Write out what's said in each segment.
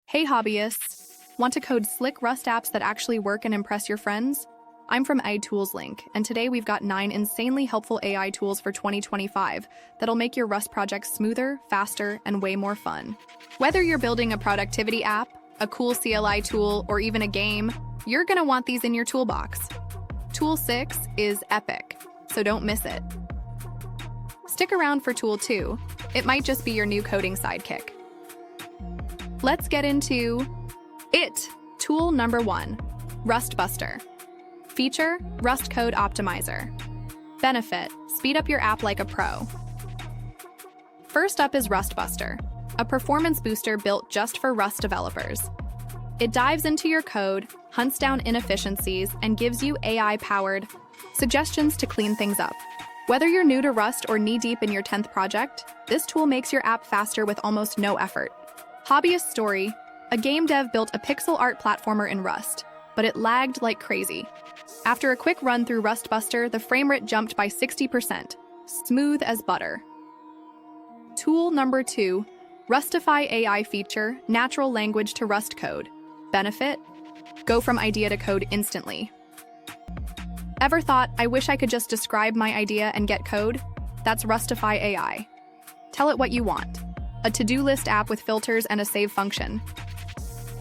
Hey hobbyists! Want to code slick Rust apps that actually work and impress your friends? I'm from AiToolslink, and today we've got 9 insanely helpful AI tools for 2025 that'll make your Rust projects smoother, faster, and way more fun. Whether you're building a productivity app, a cool CLI tool, or even a game, you're gonna want these in your toolbox. Tool 6 is epic, so don't miss it. Stick around for Tool 2. It might just be your new coding sidekick. Let's get into it. Tool number 1, Rustbuster. Feature, Rust Code Optimizer. Benefit, speed up your app like a pro. First up is Rustbuster, a performance booster built just for Rust developers. It dives into your code, hunts down inefficiencies, and gives you AI-powered suggestions to clean things up. Whether you're new to Rust or knee-deep in your 10th project, this tool makes your app faster with almost no effort. Hobbyist story. A game dev built a pixel art platformer in Rust, but it lagged like crazy. After a quick run through Rustbuster, the frame rate jumped by 60%. Smooth as butter. Tool number 2, Rustify AI feature, natural language to Rust code. Benefit, go from idea to code instantly. Ever thought, I wish I could just describe my idea and get code? That's Rustify AI. Tell it what you want. A to-do list app with filters and a save function.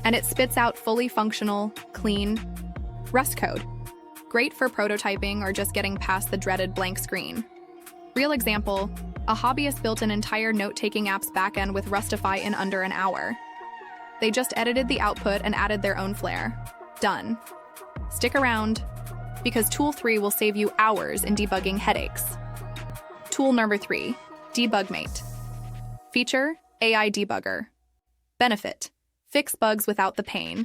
And it spits out fully functional, clean Rust code. Great for prototyping or just getting past the dreaded blank screen. Real example, a hobbyist built an entire note-taking app's backend with Rustify in under an hour. They just edited the output and added their own flair. Done. Stick around, because Tool 3 will save you hours in debugging headaches. Tool number 3, DebugMate. Feature, AI debugger. Benefit, fix bugs without the pain.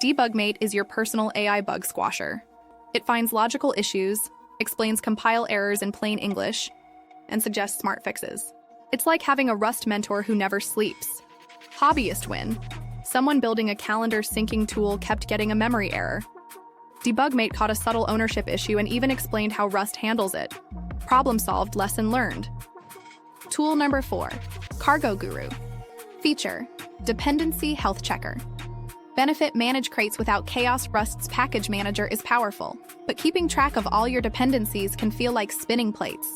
DebugMate is your personal AI bug squasher. It finds logical issues, explains compile errors in plain English, and suggests smart fixes. It's like having a Rust mentor who never sleeps. Hobbyist win. Someone building a calendar syncing tool kept getting a memory error. DebugMate caught a subtle ownership issue and even explained how Rust handles it. Problem solved, lesson learned. Tool number 4, Cargo Guru. Feature, dependency health checker. Benefit, manage crates without chaos. Rust's package manager is powerful, but keeping track of all your dependencies can feel like spinning plates.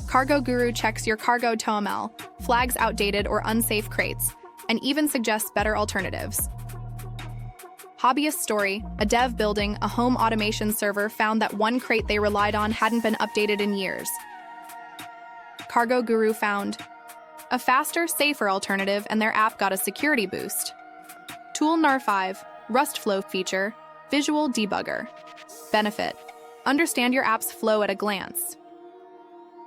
Cargo Guru checks your cargo TOML, flags outdated or unsafe crates, and even suggests better alternatives. Hobbyist story. A dev building a home automation server found that one crate they relied on hadn't been updated in years. Cargo Guru found a faster, safer alternative, and their app got a security boost. Tool number 5, Rustflow feature, visual debugger. Benefit, understand your app's flow at a glance.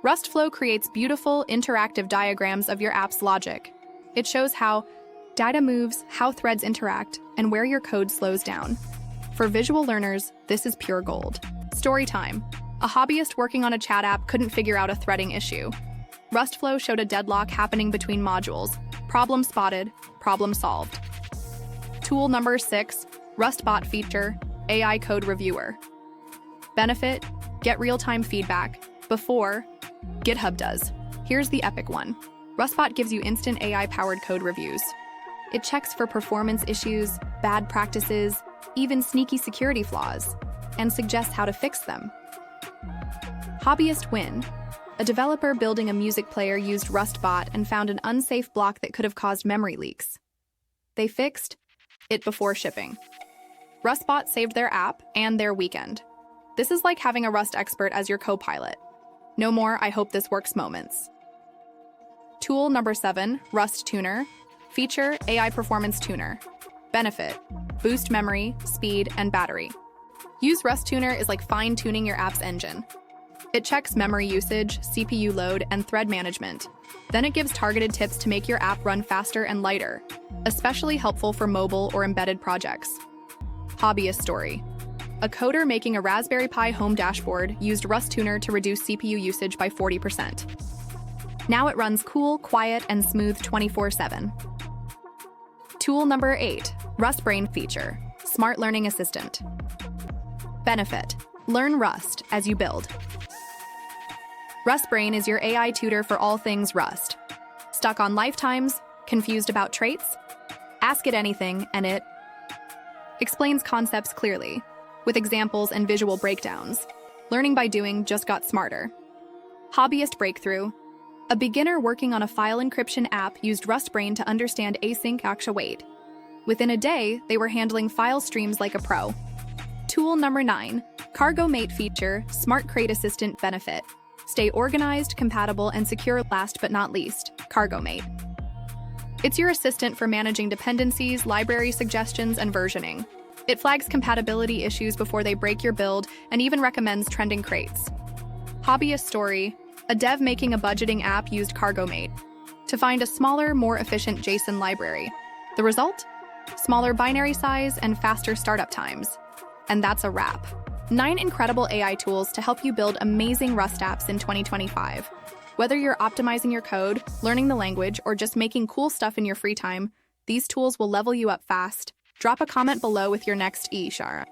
Rustflow creates beautiful, interactive diagrams of your app's logic. It shows how data moves, how threads interact, and where your code slows down. For visual learners, this is pure gold. Story time. A hobbyist working on a chat app couldn't figure out a threading issue. Rustflow showed a deadlock happening between modules. Problem spotted, problem solved. Tool number 6, RustBot feature, AI code reviewer. Benefit, get real-time feedback before GitHub does. Here's the epic one. RustBot gives you instant AI-powered code reviews. It checks for performance issues, bad practices, even sneaky security flaws, and suggests how to fix them. Hobbyist win. A developer building a music player used RustBot and found an unsafe block that could have caused memory leaks. They fixed it before shipping. RustBot saved their app and their weekend. This is like having a Rust expert as your co-pilot. No more "I hope this works" moments. Tool number 7, Rust Tuner. Feature, AI performance tuner. Benefit, boost memory, speed, and battery. Use Rust Tuner is like fine-tuning your app's engine. It checks memory usage, CPU load, and thread management. Then it gives targeted tips to make your app run faster and lighter, especially helpful for mobile or embedded projects. Hobbyist story. A coder making a Raspberry Pi home dashboard used Rust Tuner to reduce CPU usage by 40%. Now it runs cool, quiet, and smooth 24/7. Tool number 8, RustBrain feature, smart learning assistant. Benefit, learn Rust as you build. RustBrain is your AI tutor for all things Rust. Stuck on lifetimes? Confused about traits? Ask it anything, and it explains concepts clearly, with examples and visual breakdowns. Learning by doing just got smarter. Hobbyist breakthrough. A beginner working on a file encryption app used RustBrain to understand async actuate. Within a day, they were handling file streams like a pro. Tool number 9. Cargo Mate feature, Smart Crate Assistant benefit. Stay organized, compatible, and secure. Last but not least, Cargo Mate. It's your assistant for managing dependencies, library suggestions, and versioning. It flags compatibility issues before they break your build and even recommends trending crates. Hobbyist story. A dev making a budgeting app used Cargo Mate to find a smaller, more efficient JSON library. The result? Smaller binary size and faster startup times. And that's a wrap. 9 incredible AI tools to help you build amazing Rust apps in 2025. Whether you're optimizing your code, learning the language, or just making cool stuff in your free time, these tools will level you up fast. Drop a comment below with your next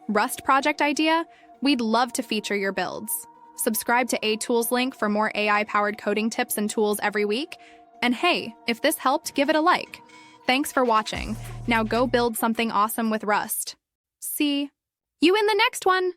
Rust project idea. We'd love to feature your builds. Subscribe to AiToolslink for more AI-powered coding tips and tools every week. And hey, if this helped, give it a like. Thanks for watching. Now go build something awesome with Rust. See you in the next one!